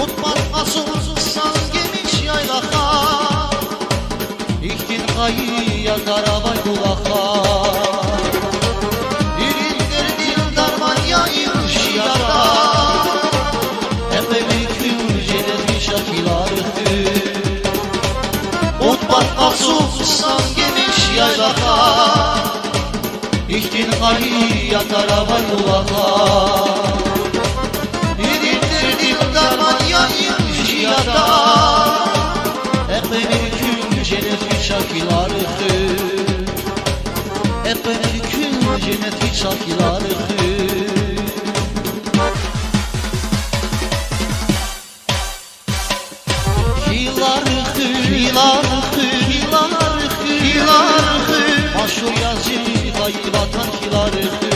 Utbatmasın gemiş yaylaka, İhtin kayıya karabay kulaka. Dirildir dildarman yaymış yara, Emelikün cennet şakilarıdır. Utbatmasın gemiş yaylaka, İhtin kayıya karabay kulaka. Epelikün cenneti şakilarıdır. Hilarıdır Maşur yazı kayıp atan hilarıdır.